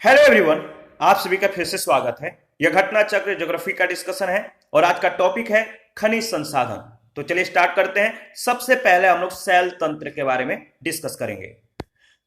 Hello everyone, आप सभी का फिर से स्वागत है। यह घटना चक्र ज्योग्राफी का डिस्कशन है और आज का टॉपिक है खनिज संसाधन। तो चलिए स्टार्ट करते हैं। सबसे पहले हम लोग सेल तंत्र के बारे में डिस्कस करेंगे।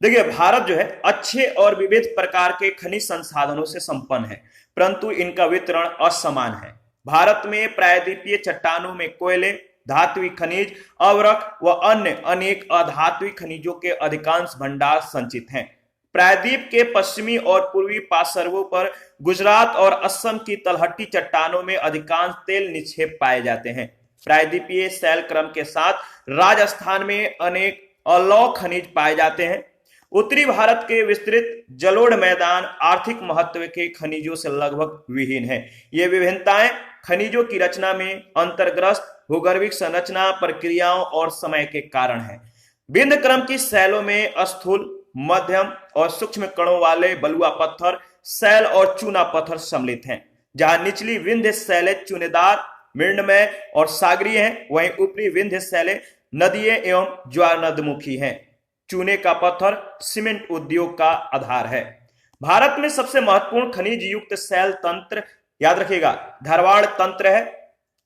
देखिए, भारत जो है अच्छे और विविध प्रकार के खनिज संसाधनों से संपन्न है, परंतु इनका वितरण असमान है। भारत में प्रायद्वीपीय चट्टानों में कोयले, धात्विक खनिज, अवरक व अन्य अनेक अधात्विक खनिजों के अधिकांश भंडार संचित हैं। प्रायद्वीप के पश्चिमी और पूर्वी पार्श्वों पर गुजरात और असम की तलहटी चट्टानों में अधिकांश तेल निक्षेप पाए जाते हैं। प्रायद्वीपीय शैल क्रम के साथ राजस्थान में अनेक अलौह खनिज पाए जाते हैं। उत्तरी भारत के विस्तृत जलोढ़ मैदान आर्थिक महत्व के खनिजों से लगभग विहीन है। ये विभिन्नताएं खनिजों की रचना में अंतर्ग्रस्त भूगर्भिक संरचना, प्रक्रियाओं और समय के कारण है। विंध्य क्रम की शैलों में स्थूल, मध्यम और सूक्ष्म कणों वाले बलुआ पत्थर, शैल और चूना पत्थर सम्मिलित हैं। जहां निचली विंध्य शैलें चूनेदार, मृण्मय और सागरीय हैं, वहीं ऊपरी विंध्य शैलें नदीय एवं ज्वारनदमुखी हैं। चूने का पत्थर सीमेंट उद्योग का आधार है। भारत में सबसे महत्वपूर्ण खनिज युक्त शैल तंत्र, याद रखिएगा, धारवाड़ तंत्र है।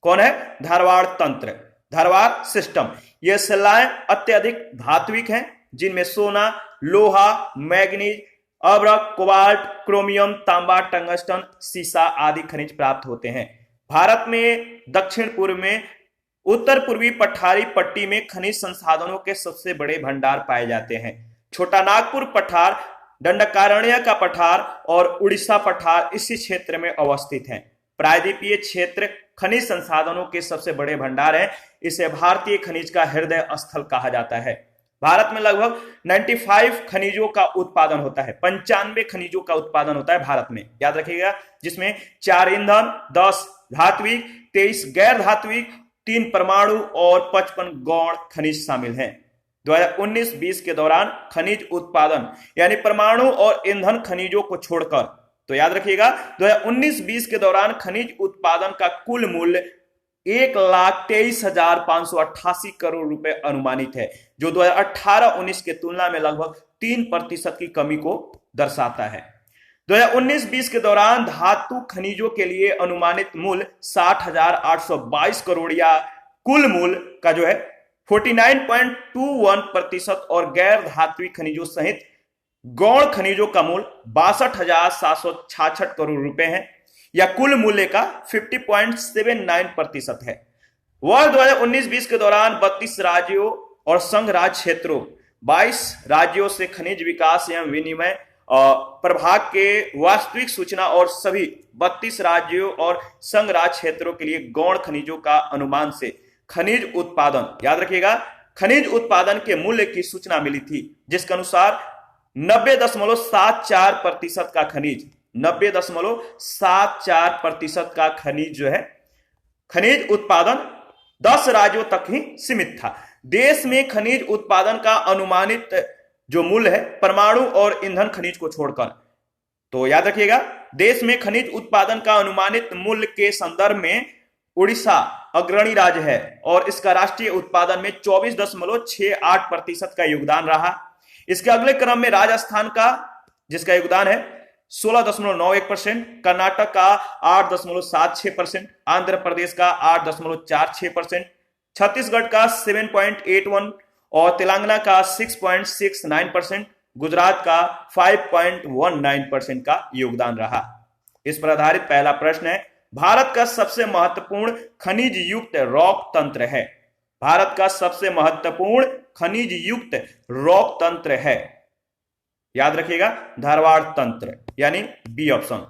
कौन है? धारवाड़ तंत्र, धारवाड़ सिस्टम। यह शिलाएं अत्यधिक धात्विक हैं, जिनमें सोना, लोहा, मैग्नीज, अभ्रक, कोबाल्ट, क्रोमियम, तांबा, टंगस्टन, सीसा आदि खनिज प्राप्त होते हैं। भारत में दक्षिण पूर्व में उत्तर पूर्वी पठारी पट्टी में खनिज संसाधनों के सबसे बड़े भंडार पाए जाते हैं। छोटा नागपुर पठार, दंडकारण्य का पठार और उड़ीसा पठार इसी क्षेत्र में अवस्थित हैं। प्रायद्वीपीय क्षेत्र खनिज संसाधनों के सबसे बड़े भंडार हैं। इसे भारतीय खनिज का हृदय स्थल कहा जाता है। भारत में लगभग 95 खनिजों का उत्पादन होता है। 95 खनिजों का उत्पादन होता है भारत में, याद रखिएगा, जिसमें 4 ईंधन, 10 धात्विक, 23 गैर धात्विक, 3 परमाणु और 55 गौण खनिज शामिल हैं। 2019-20 के दौरान खनिज उत्पादन यानी परमाणु और ईंधन खनिजों को छोड़कर, तो याद रखिएगा, 2019-20 के दौरान खनिज उत्पादन का कुल मूल्य 1,23,588 करोड़ रुपए अनुमानित है, जो 2018-19 के तुलना में लगभग 3% की कमी को दर्शाता है। 2019-20 के दौरान धातु खनिजों के लिए अनुमानित मूल्य 60,822 करोड़ या कुल मूल्य का जो है 49.21% और गैर धात्विक खनिजों सहित गौण खनिजों का मूल्य 62,766 करोड़ रुपए है या कुल मूल्य का 50.79% है। वर्ष 2019-20 के दौरान 32 राज्यों और संघ राज्य क्षेत्रों 22 राज्यों से खनिज विकास एवं विनिमय प्रभाग के वास्तविक सूचना और सभी 32 राज्यों और संघ राज्य क्षेत्रों के लिए गौण खनिजों का अनुमान से खनिज उत्पादन, याद रखिएगा, खनिज उत्पादन के मूल्य की सूचना मिली थी, जिसके अनुसार 90.74% का खनिज, 90.74% का खनिज जो है, खनिज उत्पादन 10 राज्यों तक ही सीमित था। देश में खनिज उत्पादन का अनुमानित जो मूल्य है परमाणु और ईंधन खनिज को छोड़कर, तो याद रखिएगा, देश में खनिज उत्पादन का अनुमानित मूल्य के संदर्भ में उड़ीसा अग्रणी राज्य है और इसका राष्ट्रीय उत्पादन में 24.68% का योगदान रहा। इसके अगले क्रम में राजस्थान का, जिसका योगदान है 16.91%, कर्नाटक का 8.76%, आंध्र प्रदेश का 8.46%, छत्तीसगढ़ का 7.81% और तेलंगाना का 6.69%, गुजरात का 5.19% का योगदान रहा। इस पर आधारित पहला प्रश्न है, भारत का सबसे महत्वपूर्ण खनिज युक्त रॉक तंत्र है। भारत का सबसे महत्वपूर्ण खनिज युक्त रॉक तंत्र है, याद रखिएगा, धारवाड़ तंत्र यानी बी ऑप्शन।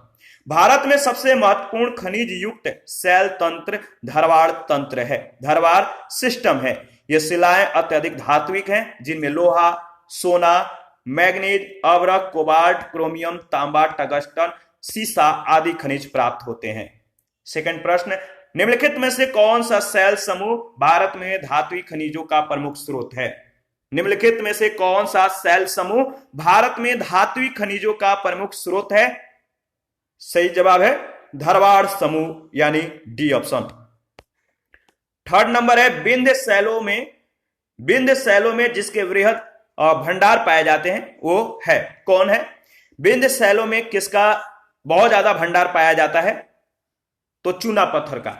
भारत में सबसे महत्वपूर्ण खनिज युक्त शैल तंत्र धारवाड़ तंत्र है, धारवाड़ सिस्टम है। ये शिलाएं अत्यधिक धात्विक हैं, जिनमें लोहा, सोना, मैग्नीज, अभ्रक, कोबाल्ट, क्रोमियम, तांबा, टंगस्टन, सीसा आदि खनिज प्राप्त होते हैं। सेकंड प्रश्न, निम्नलिखित में से कौन सा शैल समूह भारत में धात्विक खनिजों का प्रमुख स्रोत है? निम्नलिखित में से कौन सा शैल समूह भारत में धात्विक खनिजों का प्रमुख स्रोत है? सही जवाब है धारवाड़ समूह यानी डी ऑप्शन। थर्ड नंबर है, विंध्य शैलों में जिसके वृहद भंडार पाए जाते हैं वो है, कौन है? विंध्य शैलों में किसका बहुत ज्यादा भंडार पाया जाता है? तो चूना पत्थर का।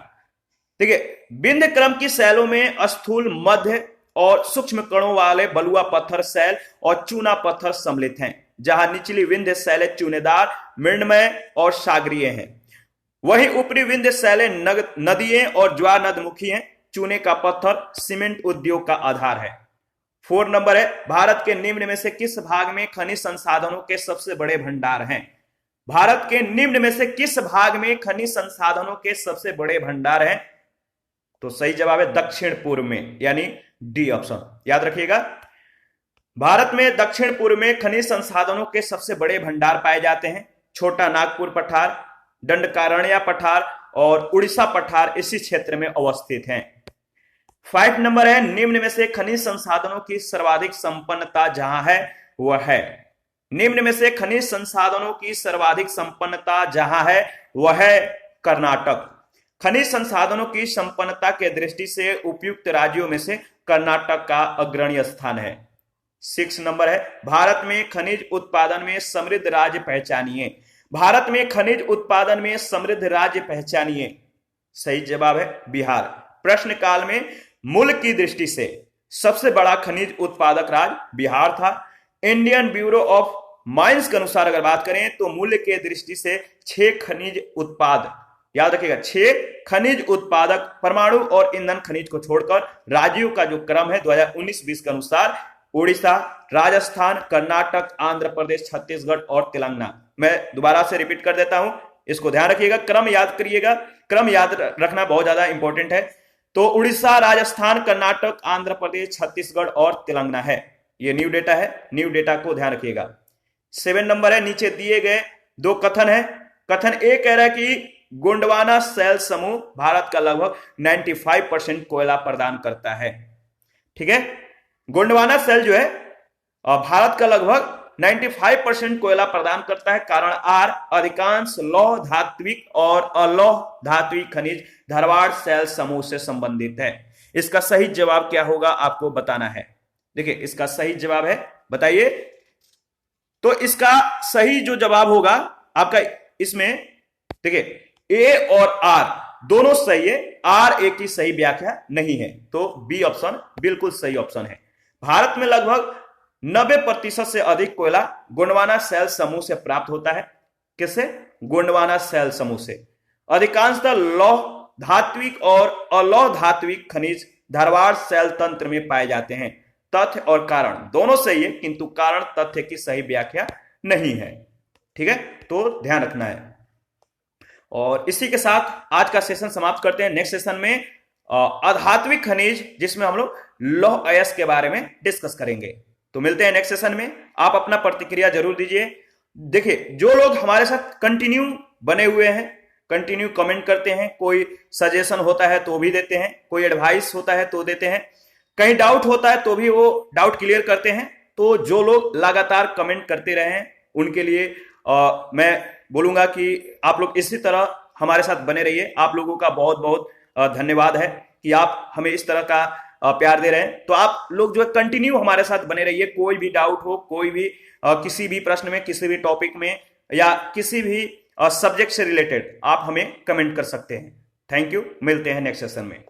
देखिए, विंध्य क्रम की शैलों में स्थूल, मध्य और सूक्ष्म कणों वाले बलुआ पत्थर शैल और चूना पत्थर सम्मिलित हैं, जहां निचली विंध्य शैलें चूनेदार, मृण्मय और सागरीय हैं। वहीं ऊपरी विंध्य शैलें नदीय और ज्वार नदमुखी हैं। चूने का पत्थर सीमेंट उद्योग का आधार है। 4 नंबर है, भारत के निम्न में से किस भाग में खनिज संसाधनों के सबसे बड़े भंडार हैं? भारत के निम्न में से किस भाग में खनिज संसाधनों के सबसे बड़े भंडार हैं? तो सही जवाब है दक्षिण पूर्व में, यानी डी ऑप्शन। याद रखिएगा, भारत में दक्षिण पूर्व में खनिज संसाधनों के सबसे बड़े भंडार पाए जाते हैं। छोटा नागपुर पठार, दंडकारण्य पठार और उड़ीसा पठार इसी क्षेत्र में अवस्थित हैं। 5 नंबर है, निम्न में से खनिज संसाधनों की सर्वाधिक संपन्नता जहां है वह है। निम्न में से खनिज संसाधनों की सर्वाधिक संपन्नता जहां है वह है कर्नाटक। खनिज संसाधनों की संपन्नता के दृष्टि से उपयुक्त राज्यों में से कर्नाटक का अग्रणी स्थान है। 6 नंबर है, भारत में खनिज उत्पादन में समृद्ध राज्य पहचानिए। भारत में खनिज उत्पादन में समृद्ध राज्य पहचानिए। सही जवाब है बिहार। प्रश्न काल में मूल्य की दृष्टि से सबसे बड़ा खनिज उत्पादक राज्य बिहार था। इंडियन ब्यूरो ऑफ माइंस के अनुसार अगर बात करें तो मूल्य के दृष्टि से 6 खनिज उत्पाद, याद रखिएगा 6 खनिज उत्पादक परमाणु और ईंधन खनिज को छोड़कर राज्यों का जो क्रम है 2019-20 के अनुसार उड़ीसा, राजस्थान, कर्नाटक, आंध्र प्रदेश, छत्तीसगढ़ और तेलंगाना। मैं दोबारा से रिपीट कर देता हूं, इसको ध्यान रखिएगा, क्रम याद करिएगा, क्रम याद रखना बहुत ज्यादा इंपॉर्टेंट है। तो उड़ीसा, राजस्थान, कर्नाटक, आंध्र प्रदेश, छत्तीसगढ़ और तेलंगाना है। ये न्यू डेटा है, न्यू डेटा को ध्यान रखिएगा। 7 नंबर है, नीचे दिए गए 2 कथन है। कथन ए कह रहा है कि गोंडवाना सेल समूह भारत का लगभग 95% कोयला प्रदान करता है। ठीक है, गोंडवाना सेल जो है भारत का लगभग 95% कोयला प्रदान करता है। कारण आर, अधिकांश लौह धात्विक और अलौह धात्विक खनिज धारवाड़ सेल समूह से संबंधित है। इसका सही जवाब क्या होगा आपको बताना है। देखिए, इसका सही जवाब है, बताइए। तो इसका सही जो जवाब होगा आपका इसमें, देखिए ए और आर दोनों सही है, आर ए की सही व्याख्या नहीं है, तो बी ऑप्शन बिल्कुल सही ऑप्शन है। भारत में लगभग 90% से अधिक कोयला गोंडवाना सेल समूह से प्राप्त होता है। किससे? गोंडवाना सेल समूह से। अधिकांशतः लौह धात्विक और अलौह धात्विक खनिज धारवाड़ सेल तंत्र में पाए जाते हैं। तथ्य और कारण दोनों सही है, किंतु कारण तथ्य की सही व्याख्या नहीं है। ठीक है, तो ध्यान रखना है। और इसी के साथ आज का सेशन समाप्त करते हैं। नेक्स्ट सेशन में अधात्विक खनिज, जिसमें हम लोग लौह अयस्क के बारे में डिस्कस करेंगे। तो मिलते हैं नेक्स्ट सेशन में। आप अपना प्रतिक्रिया जरूर दीजिए। देखिए, जो लोग हमारे साथ कंटिन्यू बने हुए हैं, कंटिन्यू कमेंट करते हैं, कोई सजेशन होता है तो भी देते हैं, कोई एडवाइस होता है तो देते हैं, कहीं डाउट होता है तो भी वो डाउट क्लियर करते हैं। तो जो लोग लगातार कमेंट करते रहे हैं उनके लिए मैं बोलूंगा कि आप लोग इसी तरह हमारे साथ बने रहिए। आप लोगों का बहुत बहुत धन्यवाद है कि आप हमें इस तरह का प्यार दे रहे हैं। तो आप लोग जो है कंटिन्यू हमारे साथ बने रहिए। कोई भी डाउट हो, कोई भी किसी भी प्रश्न में, किसी भी टॉपिक में या किसी भी सब्जेक्ट से रिलेटेड आप हमें कमेंट कर सकते हैं। थैंक यू, मिलते हैं नेक्स्ट सेशन में।